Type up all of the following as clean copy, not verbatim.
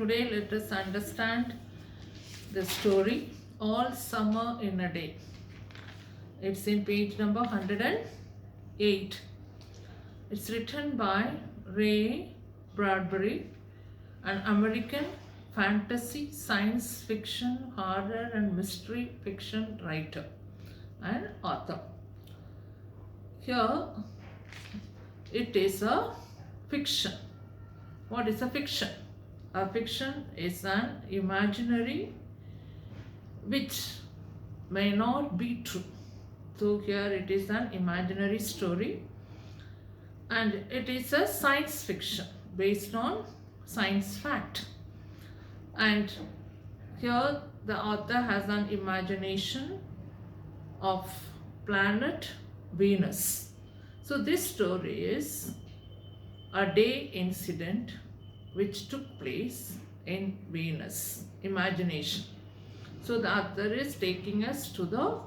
Today let us understand the story All Summer in a Day. It's in page number 108. It's written by Ray Bradbury, an American fantasy, science fiction, horror and mystery fiction writer and author. Here it is a fiction. What is a fiction? A fiction is an imaginary which may not be true. So here it is an imaginary story and it is a science fiction based on science fact. And here the author has an imagination of planet Venus. So this story is a day incident which took place in Venus, imagination. So the author is taking us to the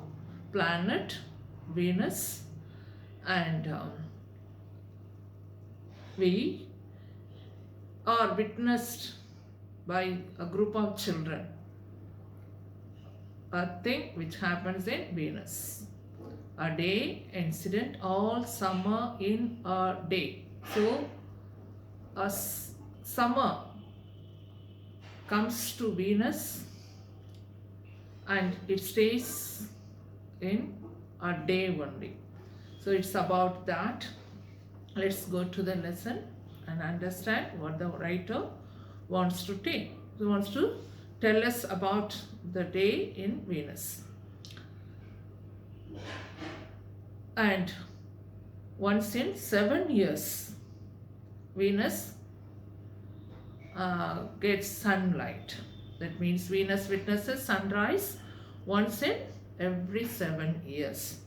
planet Venus, and we are witnessed by a group of children a thing which happens in Venus. A day incident, all summer in a day. So a summer comes to Venus and it stays in a day only. So it's about that. Let's go to the lesson and understand what the writer wants to take. He wants to tell us about the day in Venus. And once in 7 years, Venus gets sunlight. That means Venus witnesses sunrise once in every 7 years.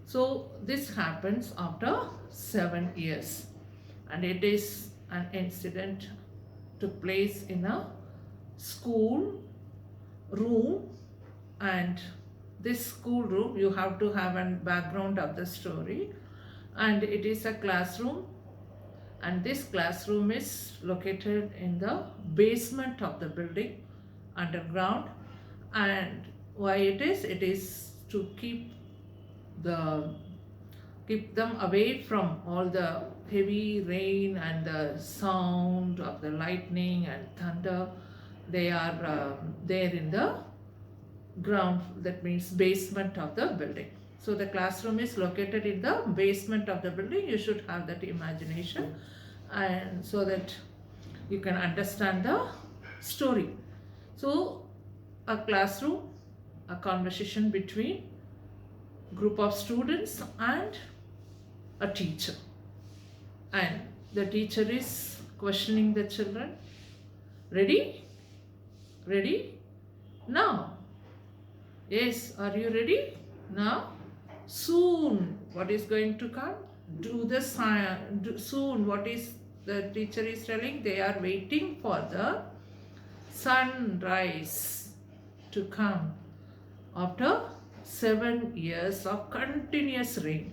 So this happens after 7 years, and it is an incident took place in a school room. And this school room, you have to have a background of the story, and it is a classroom, and this classroom is located in the basement of the building underground. And why it is to keep them away from all the heavy rain and the sound of the lightning and thunder. They are there in the ground, that means basement of the building. So the classroom is located in the basement of the building. You should have that imagination, and so that you can understand the story. So a classroom, a conversation between group of students and a teacher, and the teacher is questioning the children. Ready now? Yes, are you ready now? Soon what is going to come? Do the soon. What is the teacher is telling? They are waiting for the sunrise to come after 7 years of continuous rain.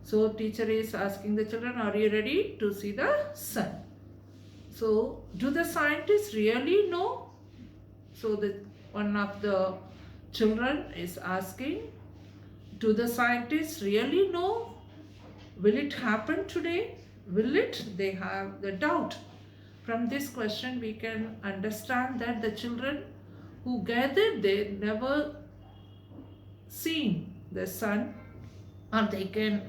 So teacher is asking the children, are you ready to see the sun? So do the scientists really know? So one of the children is asking, do the scientists really know? Will it happen today? Will it? They have the doubt. From this question we can understand that the children who gathered there never seen the sun, or they can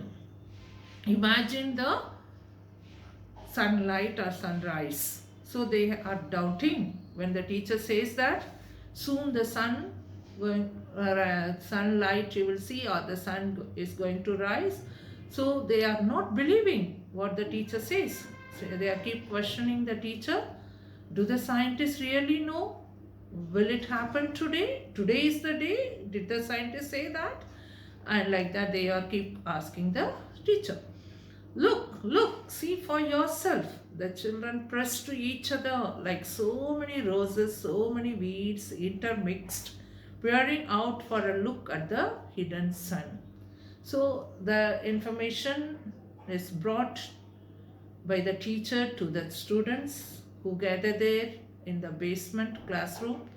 imagine the sunlight or sunrise. So they are doubting when the teacher says that soon the sunlight you will see, or the sun is going to rise. So they are not believing what the teacher says. So they keep questioning the teacher. Do the scientists really know? Will it happen today? Today is the day. Did the scientists say that? And like that they keep asking the teacher. Look, see for yourself. The children press to each other like so many roses, so many weeds intermixed, peering out for a look at the hidden sun. So the information is brought by the teacher to the students who gather there in the basement classroom,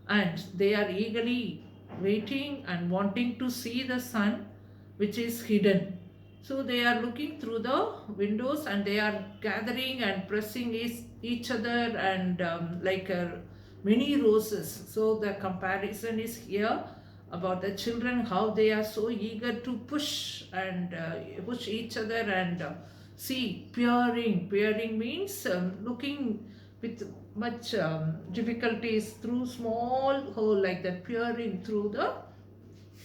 and they are eagerly waiting and wanting to see the sun which is hidden. So they are looking through the windows and they are gathering and pressing each other, and like many roses. So the comparison is here about the children, how they are so eager to push and push each other and see, peering means looking with much difficulties through small hole, like that, peering through the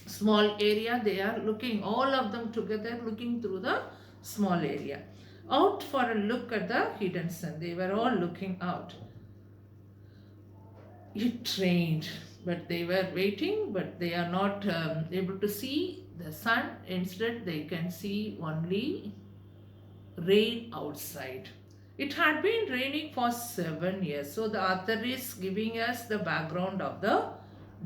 small area. They are looking, all of them together, looking through the small area, out for a look at the hidden sun. They were all looking out. It rained, but they were waiting, but they are not able to see the sun. Instead, they can see only rain outside. It had been raining for 7 years. So the author is giving us the background of the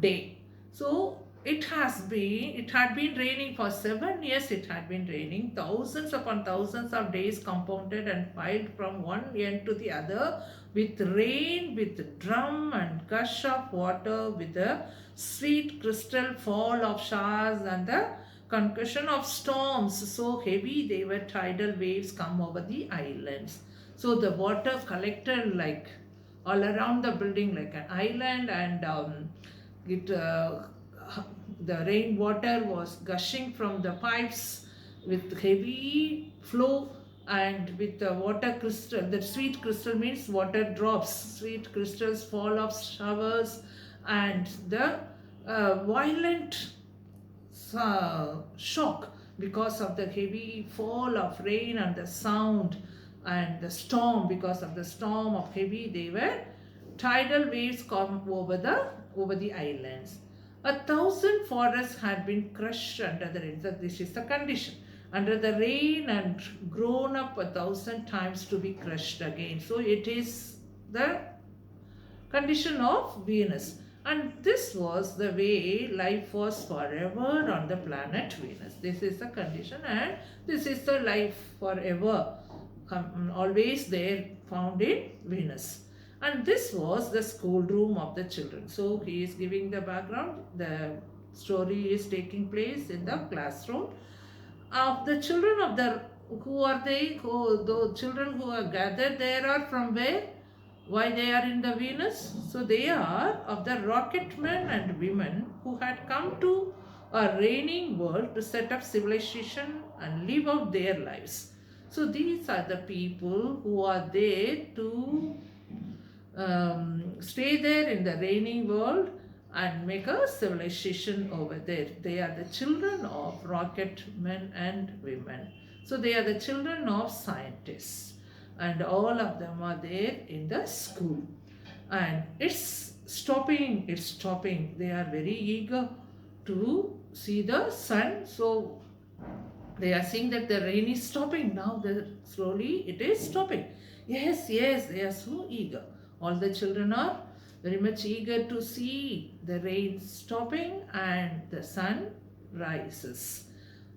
day. So it had been raining for 7 years. It had been raining, thousands upon thousands of days compounded and piled from one end to the other, with rain, with drum and gush of water, with the sweet crystal fall of showers and the concussion of storms so heavy they were tidal waves come over the islands. So the water collected like all around the building like an island, and the rainwater was gushing from the pipes with heavy flow, and with the water crystal, the sweet crystal means water drops, sweet crystals fall of showers, and the violent shock because of the heavy fall of rain and the sound, and the storm, because of the storm of heavy, they were tidal waves come over the islands. 1,000 forests had been crushed under the rain. This is the condition. Under the rain, and grown up 1,000 times to be crushed again. So it is the condition of Venus. And this was the way life was forever on the planet Venus. This is the condition, and this is the life forever, always there, found in Venus. And this was the schoolroom of the children. So he is giving the background. The story is taking place in the classroom of the children of the, who are they? The children who are gathered there are from where? Why they are in the Venus? So they are of the rocket men and women who had come to a reigning world to set up civilization and live out their lives. So these are the people who are there to stay there in the reigning world and make a civilization over there. They are the children of rocket men and women. So they are the children of scientists, and all of them are there in the school. And it's stopping. They are very eager to see the sun. So they are seeing that the rain is stopping. Now slowly it is stopping. Yes, they are so eager. All the children are very much eager to see the rain stopping and the sun rises.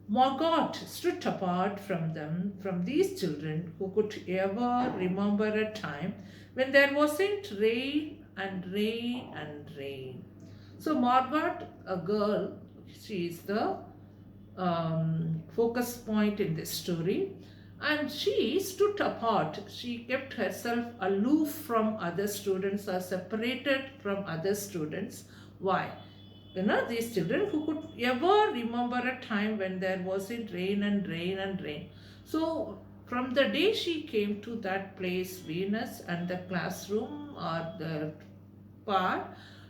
Margot stood apart from them, from these children who could ever remember a time when there wasn't rain and rain and rain. So Margot, a girl, she is the focus point in this story. And she stood apart. She kept herself aloof from other students, or separated from other students. Why? These children who could ever remember a time when there wasn't rain and rain and rain. So from the day she came to that place, Venus, and the classroom or the part,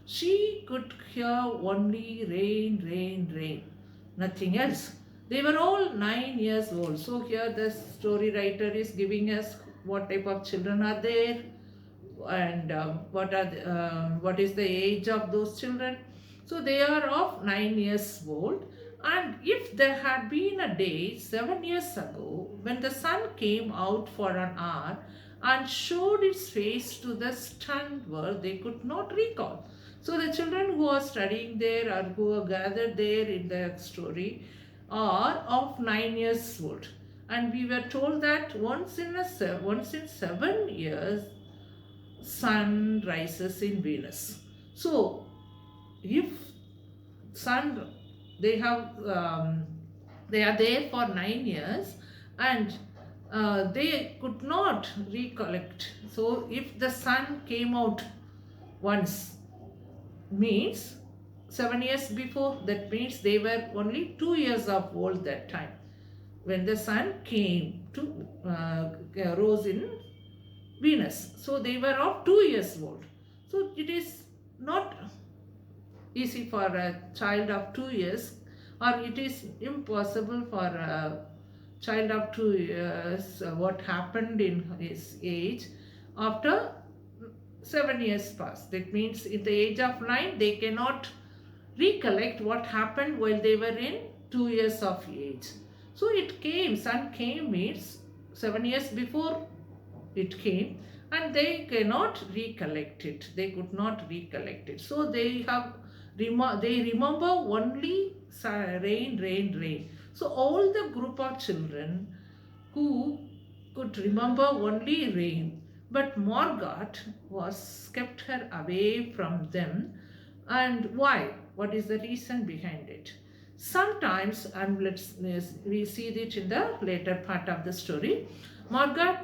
she could hear only rain, rain, rain, nothing else. They were all 9 years old. So here the story writer is giving us what type of children are there, and what is the age of those children. So they are of 9 years old. And if there had been a day 7 years ago when the sun came out for an hour and showed its face to the stunned world, they could not recall. So the children who are studying there, or who are gathered there in the story, are of 9 years old. And we were told that once in 7 years, sun rises in Venus. So if sun, they have they are there for 9 years, and they could not recollect. So if the sun came out once, means 7 years before, that means they were only 2 years of old that time when the sun came to rose in Venus. So they were of 2 years old. So it is not easy for a child of 2 years, or it is impossible for a child of 2 years what happened in his age after 7 years passed. That means in the age of 9 they cannot recollect what happened while they were in 2 years of age. So it came, sun came means 7 years before it came, and they cannot recollect it. They could not recollect it. So they have they remember only rain, rain, rain. So all the group of children who could remember only rain, but Margot was kept her away from them. And why? What is the reason behind it? Sometimes, and we see it in the later part of the story, Margot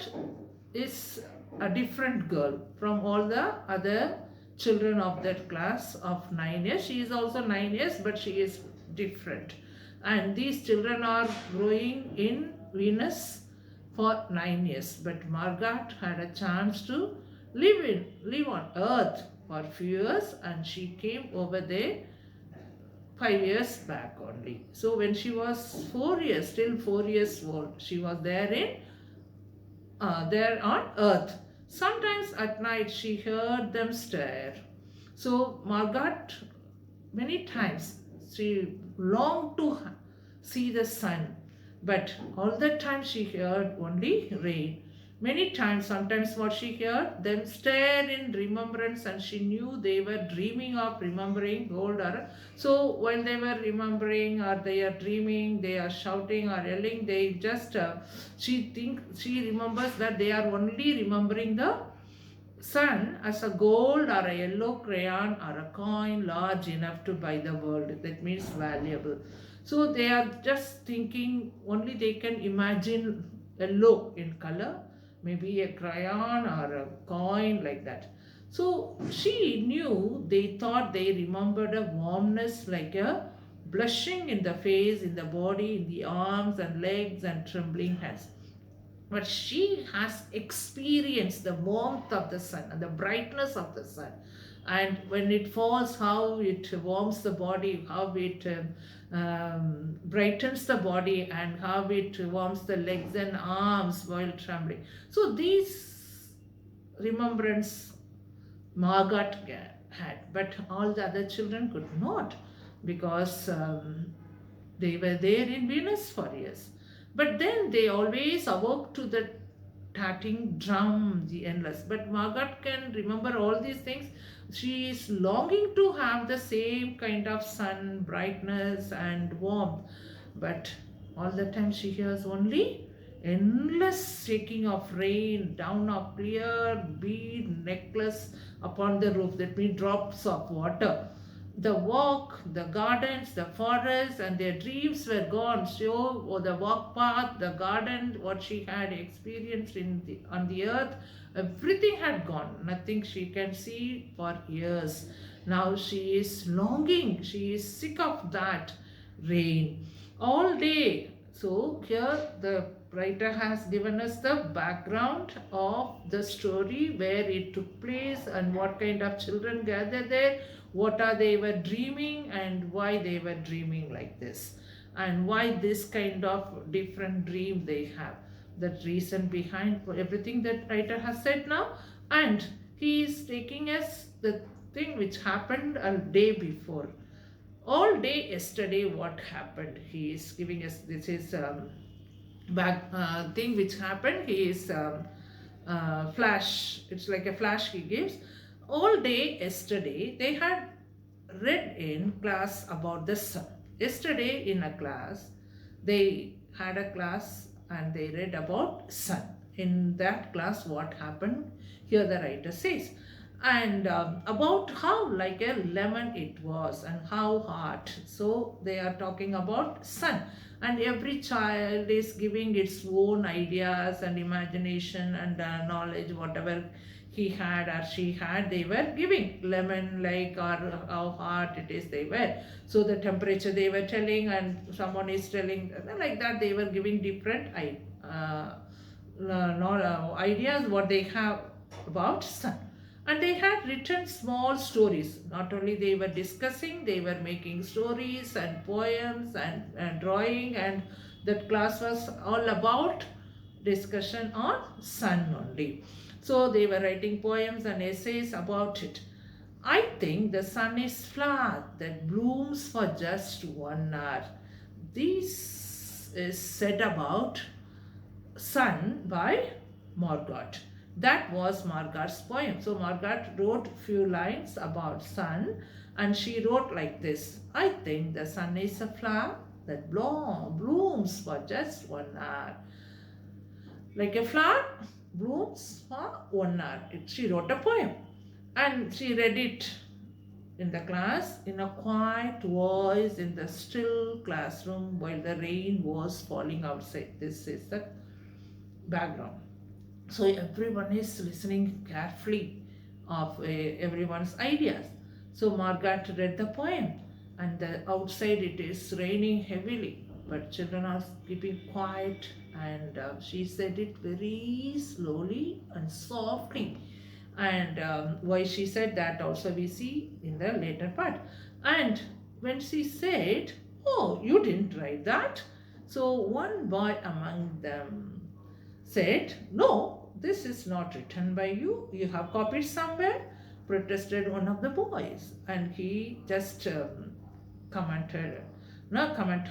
is a different girl from all the other children of that class of 9 years. She is also 9 years, but she is different. And these children are growing in Venus for 9 years. But Margot had a chance to live on Earth for a few years, and she came over there 5 years back only. So when she was 4 years, still 4 years old, she was there on Earth. Sometimes at night she heard them stare. So Margot, many times she longed to see the sun, but all the time she heard only rain. Many times, sometimes what she heard, them stare in remembrance, and she knew they were dreaming of remembering gold. So while they were remembering, or they are dreaming, they are shouting or yelling, they just, she remembers that they are only remembering the sun as a gold or a yellow crayon or a coin large enough to buy the world. That means valuable. So they are just thinking, only they can imagine yellow in color, maybe a crayon or a coin like that. So she knew, they thought they remembered a warmness like a blushing in the face, in the body, in the arms and legs and trembling hands. But she has experienced the warmth of the sun and the brightness of the sun. And when it falls, how it warms the body, how it brightens the body, and how it warms the legs and arms while trembling. So these remembrance Margot had, but all the other children could not, because they were there in Venus for years. But then they always awoke to the tatting drum, the endless. But Margot can remember all these things. She is longing to have the same kind of sun, brightness and warmth. But all the time she hears only endless shaking of rain down a clear bead necklace upon the roof. That means drops of water. The walk, the gardens, the forest, and their dreams were gone. So the walk path, the garden, what she had experienced on the earth, everything had gone. Nothing she can see for years. Now she is longing. She is sick of that rain all day. So here the writer has given us the background of the story, where it took place and what kind of children gathered there, what are they were dreaming, and why they were dreaming like this, and why this kind of different dream they have. The reason behind everything that writer has said now, and he is taking us the thing which happened a day before. All day yesterday what happened, he is giving us, this is thing which happened. He is flash, it's like a flash he gives. All day yesterday they had read in class about the sun. Yesterday in a class, they had a class and they read about sun. in that class what happened. Here the writer says, and about how like a lemon it was and how hard. So they are talking about sun, and every child is giving its own ideas and imagination and knowledge, whatever he had or she had, they were giving lemon like, or how hot it is they were. So the temperature they were telling, and someone is telling like that, they were giving different ideas what they have about sun. And they had written small stories. Not only they were discussing, they were making stories and poems and drawing, and that class was all about discussion on sun only. So they were writing poems and essays about it. I think the sun is flower that blooms for just 1 hour. This is said about sun by Margot. That was Margot's poem. So Margot wrote few lines about sun, and she wrote like this. I think the sun is a flower that blooms for just 1 hour. Like a flower blooms for 1 hour. She wrote a poem, and she read it in the class in a quiet voice in the still classroom while the rain was falling outside. This is the background. So everyone is listening carefully of everyone's ideas. So Margaret read the poem, and outside it is raining heavily, but children are keeping quiet, and she said it very slowly and softly. And why she said that also we see in the later part. And when she said, "Oh, you didn't write that," so one boy among them said, "No, this is not written by you. You have copied somewhere," protested one of the boys. And he just comment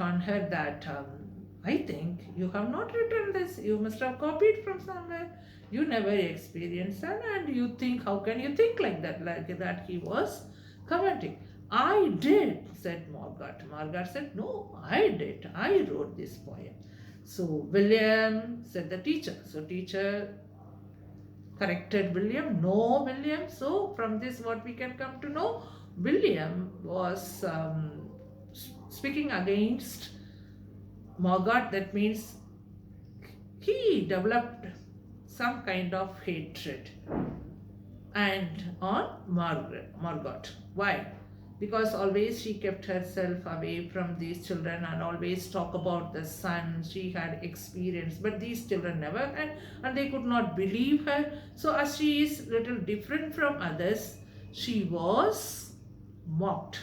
on her that, "I think you have not written this. You must have copied from somewhere. You never experienced that, and you think, how can you think like that?" Like that he was commenting. "I did," said Margaret. Margaret said, "No, I did. I wrote this poem." So William, said the teacher. So teacher corrected William. "No, William." So from this what we can come to know, William was speaking against Margaret. That means he developed some kind of hatred and on Margot. Why? Because always she kept herself away from these children and always talk about the sun she had experienced, but these children never had, and they could not believe her. So as she is little different from others, she was mocked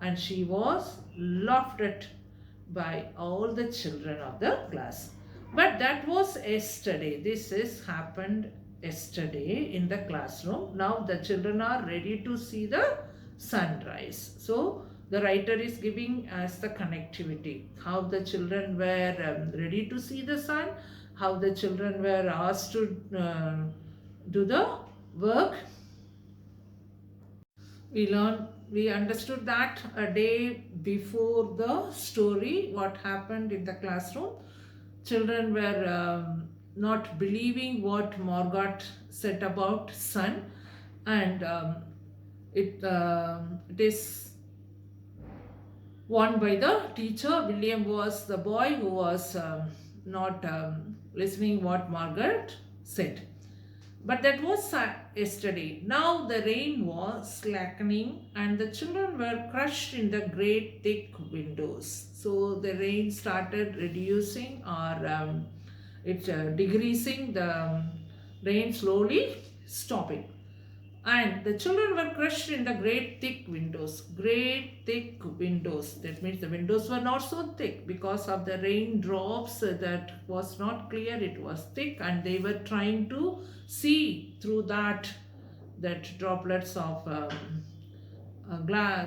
and she was laughed at by all the children of the class. But that was yesterday. This is happened yesterday in the classroom. Now the children are ready to see the sunrise. So the writer is giving us the connectivity, how the children were ready to see the sun, how the children were asked to do the work. We understood that a day before the story, what happened in the classroom. Children were not believing what Margot said about sun, and it is won by the teacher. William was the boy who was not listening what Margaret said. But that was yesterday. Now the rain was slackening and the children were crushed in the great thick windows. So the rain started reducing, or decreasing, the rain slowly stopping. And the children were crushed in the great thick windows. Great thick windows. That means the windows were not so thick because of the raindrops that was not clear. It was thick, and they were trying to see through that droplets of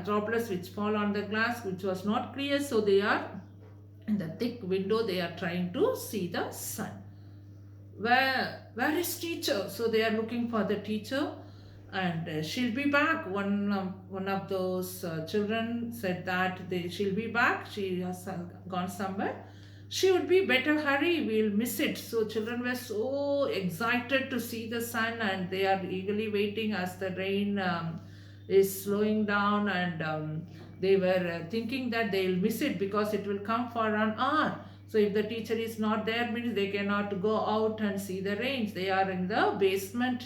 droplets which fall on the glass, which was not clear. So they are in the thick window. They are trying to see the sun. Where is teacher? So they are looking for the teacher. And she'll be back. One of those children said that she'll be back. She has gone somewhere. she would be better hurry, we'll miss it. So children were so excited to see the sun, and they are eagerly waiting as the rain is slowing down, and they were thinking that they'll miss it because it will come for an hour. So if the teacher is not there, means they cannot go out and see the rains. They are in the basement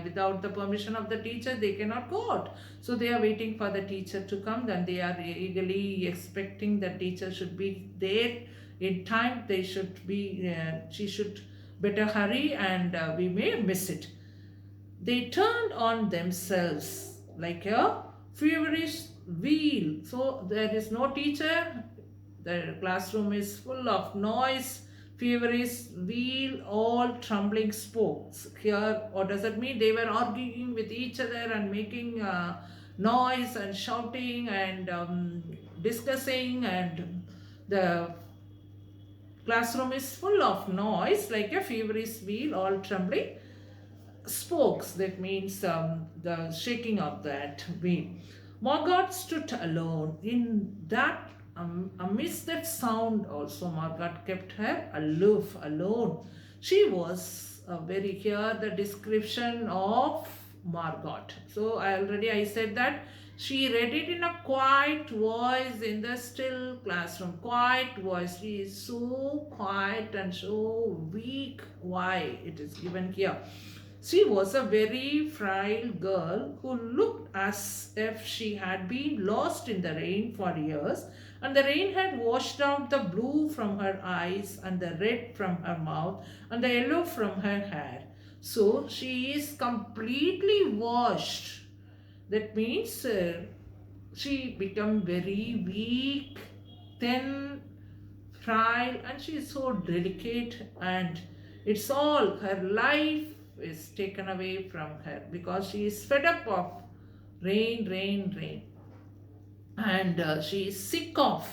without the permission of the teacher, they cannot go out. So they are waiting for the teacher to come. Then they are eagerly expecting the teacher should be there in time. They should be, she should better hurry, and we may miss it. They turned on themselves like a feverish wheel. So there is no teacher, the classroom is full of noise, feverish wheel, all trembling spokes. Here, what does that mean? They were arguing with each other and making noise and shouting and discussing, and the classroom is full of noise like a feverish wheel, all trembling spokes. That means the shaking of that wheel. Margaret stood alone. In that, amidst that sound, also Margaret kept her aloof, alone. She was very here the description of Margaret. So I said that she read it in a quiet voice in the still classroom. Quiet voice. She is so quiet and so weak. Why? It is given here. She was a very frail girl who looked as if she had been lost in the rain for years, and the rain had washed out the blue from her eyes, and the red from her mouth, and the yellow from her hair. So she is completely washed. That means she become very weak, thin, frail, and she is so delicate, and it's all her life is taken away from her because she is fed up of rain, rain, rain, and she is sick of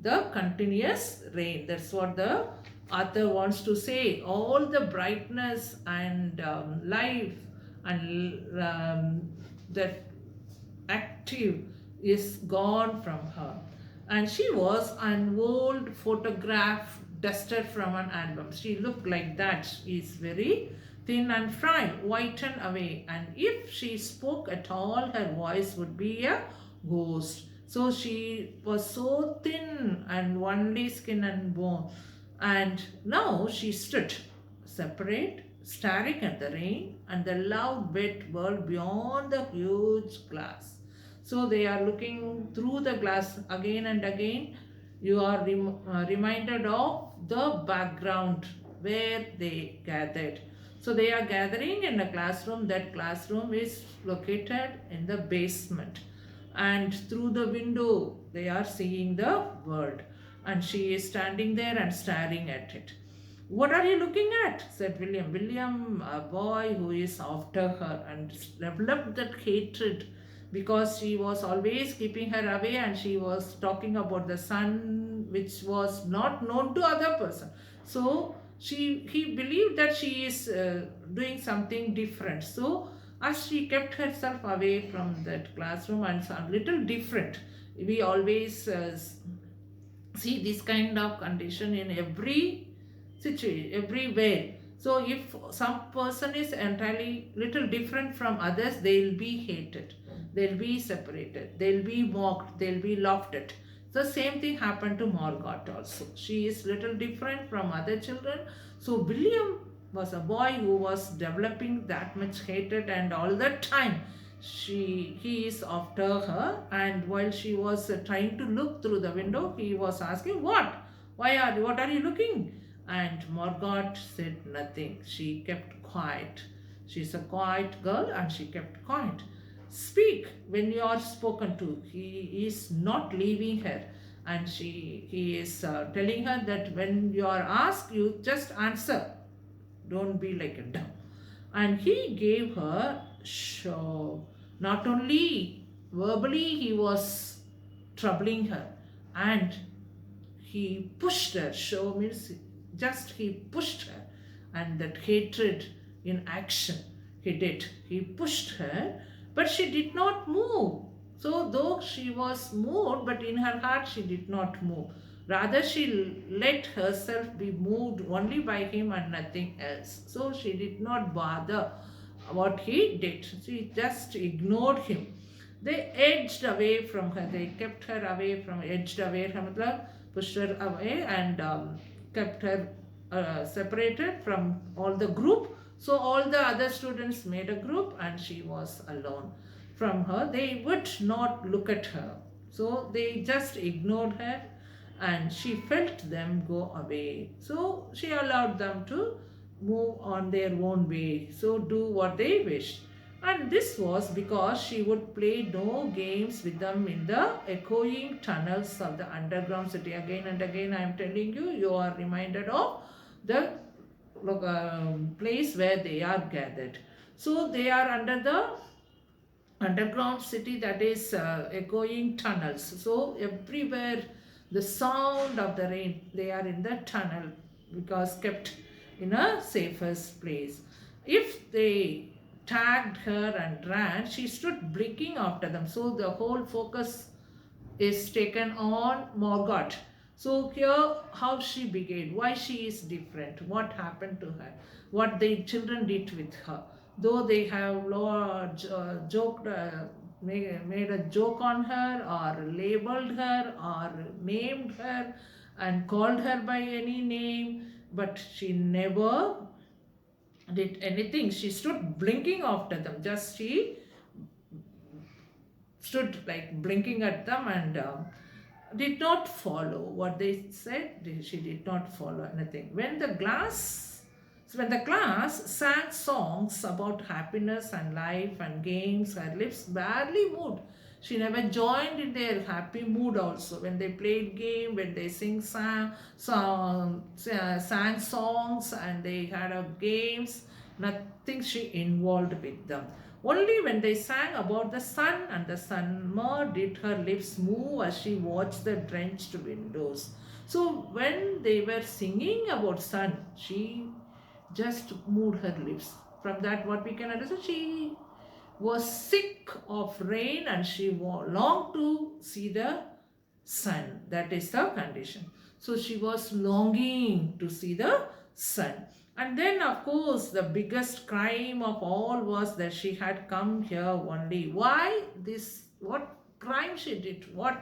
the continuous rain. That's what the author wants to say. All the brightness and life and that active is gone from her, and she was an old photograph dusted from an album. She looked like that. She is very thin and frail, whitened away, and if she spoke at all, her voice would be a ghost. So she was so thin and only skin and bone, and now she stood separate, staring at the rain and the loud wet world beyond the huge glass. So they are looking through the glass again and again. You are reminded of the background where they gathered. So they are gathering in a classroom. That classroom is located in the basement. And through the window, they are seeing the world. And she is standing there and staring at it. What are you looking at? Said William. William, a boy who is after her, and developed that hatred because she was always keeping her away, and she was talking about the sun which was not known to other person. So he believed that she is doing something different. So as she kept herself away from that classroom and some little different, we always see this kind of condition in every situation, everywhere. So if some person is entirely little different from others, they'll be hated, they'll be separated, they'll be mocked, they'll be laughed at. The same thing happened to Margaret also. She is little different from other children. So William was a boy who was developing that much hatred, and all that time he is after her. And while she was trying to look through the window, he was asking, what are you looking? And Margaret said nothing. She kept quiet. She's a quiet girl, and she kept quiet. Speak when you are spoken to. He is not leaving her, and he is telling her that when you are asked, you just answer. Don't be like a dumb. And he gave her show. Not only verbally, he was troubling her, and he pushed her. Show means just he pushed her, and that hatred in action he did. He pushed her, but she did not move. So though she was moved, but in her heart she did not move. Rather, she let herself be moved only by him and nothing else. So she did not bother what he did. She just ignored him. They edged away from her. They kept her away from, edged away from her, pushed her away, and kept her separated from all the group. So all the other students made a group and she was alone from her. They would not look at her. So they just ignored her and she felt them go away. So she allowed them to move on their own way. So do what they wished. And this was because she would play no games with them in the echoing tunnels of the underground city. Again and again, I am telling you, you are reminded of the place where they are gathered. So they are under the underground city, that is echoing tunnels. So everywhere the sound of the rain, they are in the tunnel because kept in a safest place. If they tagged her and ran, she stood blinking after them. So the whole focus is taken on Margot. So here how she began, why she is different, what happened to her, what the children did with her. Though they have joked, made a joke on her or labeled her or named her and called her by any name, but she never did anything. She stood blinking after them. Just she stood like blinking at them and did not follow what they said. She did not follow anything. When the class sang songs about happiness and life and games, her lips barely moved. She never joined in their happy mood also. When they played game, when they sang songs and they had a games, nothing she involved with them. Only when they sang about the sun and the summer did her lips move as she watched the drenched windows. So when they were singing about sun, she just moved her lips. From that, what we can understand, she was sick of rain and she longed to see the sun. That is the condition. So she was longing to see the sun. And then, of course, the biggest crime of all was that she had come here only. Why this? What crime she did? What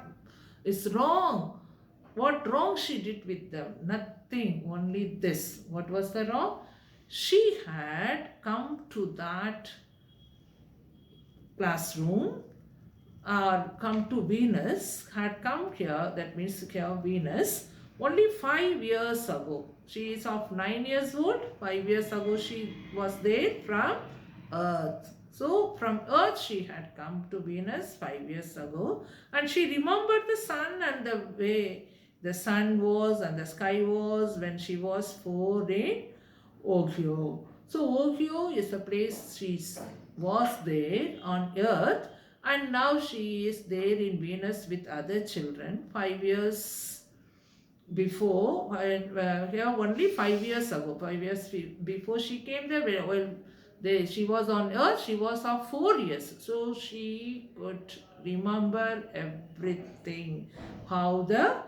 is wrong? What wrong she did with them? Nothing, only this. What was the wrong? She had come to that classroom or come to Venus, had come here, that means here Venus, only 5 years ago. She is of 9 years old. 5 years ago she was there from Earth. So from Earth she had come to Venus 5 years ago, and she remembered the sun and the way the sun was and the sky was when she was 4 in Ohio. So Ohio is the place she was there on Earth, and now she is there in Venus with other children. 5 years before, here only 5 years ago, 5 years before she came there, well, she was on Earth, she was of 4 years. So she could remember everything, how the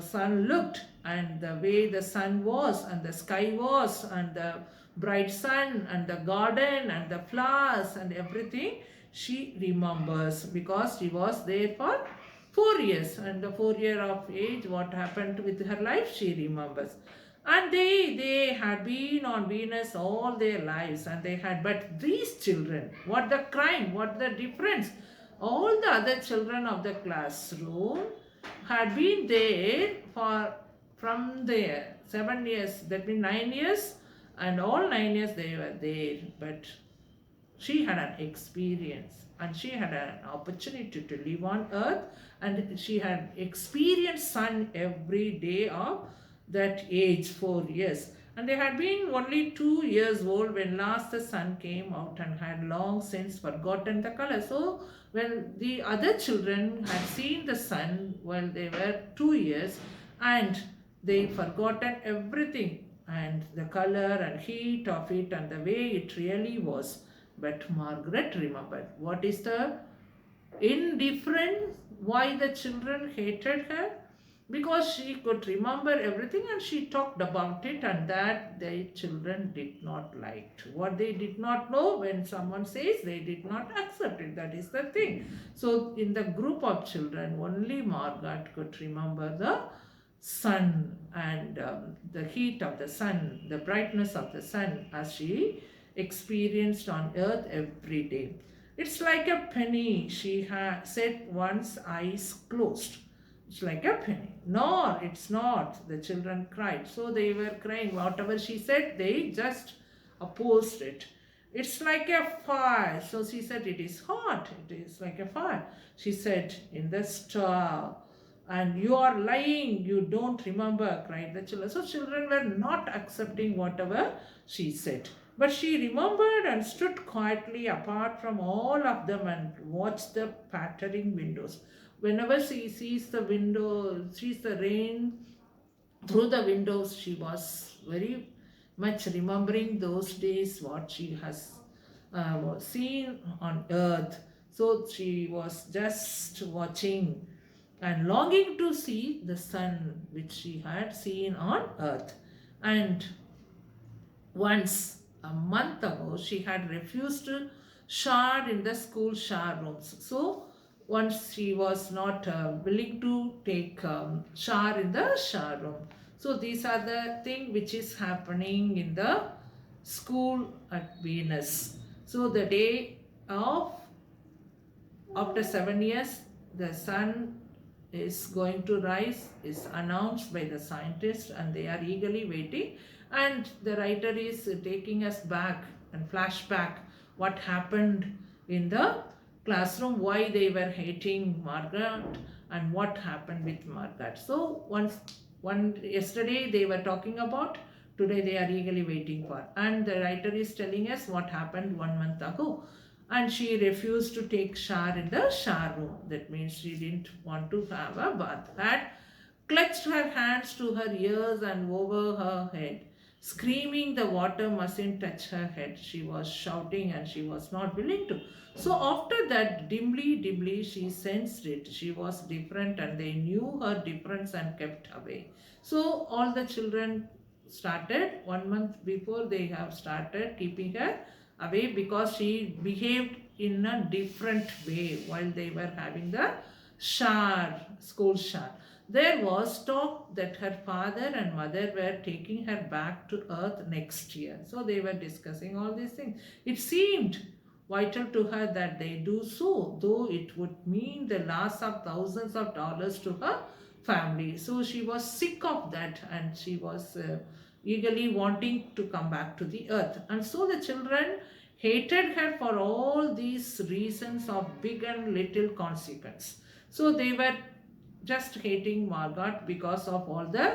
sun looked and the way the sun was and the sky was and the bright sun and the garden and the flowers and everything she remembers because she was there for 4 years, and the 4 year of age, what happened with her life she remembers. And they had been on Venus all their lives, and they had, but these children, what the crime, what the difference, all the other children of the classroom had been there from there 7 years, that means 9 years, and all 9 years they were there, but she had an experience and she had an opportunity to live on Earth, and she had experienced sun every day of that age, 4 years. And they had been only 2 years old when last the sun came out and had long since forgotten the color. So when the other children had seen the sun while they were 2 years, and they forgotten everything and the color and heat of it and the way it really was. But Margaret remembered. What is the indifference? Why the children hated her? because she could remember everything and she talked about it, and that the children did not like. What they did not know, when someone says, they did not accept it. That is the thing. So in the group of children, only Margaret could remember the sun and the heat of the sun, the brightness of the sun as she experienced on earth every day. It's like a penny, she had said once, eyes closed. It's like a penny. No, it's not. The children cried. So they were crying. Whatever she said, they just opposed it. It's like a fire. So she said, it is hot. It is like a fire. She said, in the star. And you are lying. You don't remember, cried the children. So children were not accepting whatever she said. But she remembered and stood quietly apart from all of them and watched the pattering windows. Whenever she sees the window, sees the rain through the windows, she was very much remembering those days, what she has seen on earth. So she was just watching and longing to see the sun which she had seen on earth. And once a month ago, she had refused to shower in the school shower rooms. So once she was not willing to take shower in the shower room. So these are the thing which is happening in the school at Venus. So the day of, after 7 years, the sun is going to rise is announced by the scientists, and they are eagerly waiting, and the writer is taking us back and flashback what happened in the classroom, why they were hating Margaret and what happened with Margaret. So yesterday they were talking about, today they are eagerly waiting for, and the writer is telling us what happened 1 month ago. And she refused to take shower in the shower room. That means she didn't want to have a bath. Had clutched her hands to her ears and over her head, screaming the water mustn't touch her head. She was shouting and she was not willing to. So after that, dimly she sensed it. She was different and they knew her difference and kept away. So all the children started 1 month before, they have started keeping her away because she behaved in a different way while they were having the school shower. There was talk that her father and mother were taking her back to earth next year. So they were discussing all these things. It seemed vital to her that they do so, though it would mean the loss of thousands of dollars to her family. So she was sick of that, and she was eagerly wanting to come back to the earth. And so the children hated her for all these reasons of big and little consequence. So they were just hating Margaret because of all the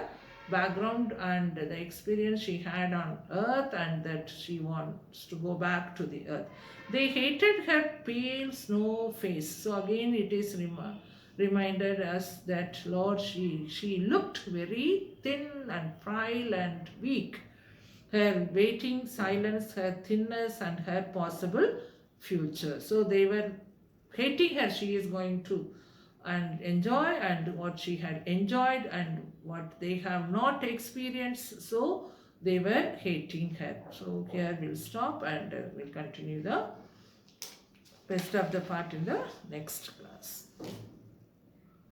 background and the experience she had on earth, and that she wants to go back to the earth. They hated her pale snow face. So again it is reminded us that Lord, she looked very thin and frail and weak. Her waiting silence, her thinness, and her possible future. So they were hating her. She is going to and enjoy, and what she had enjoyed and what they have not experienced. So they were hating her. So here we'll stop, and we'll continue the rest of the part in the next class.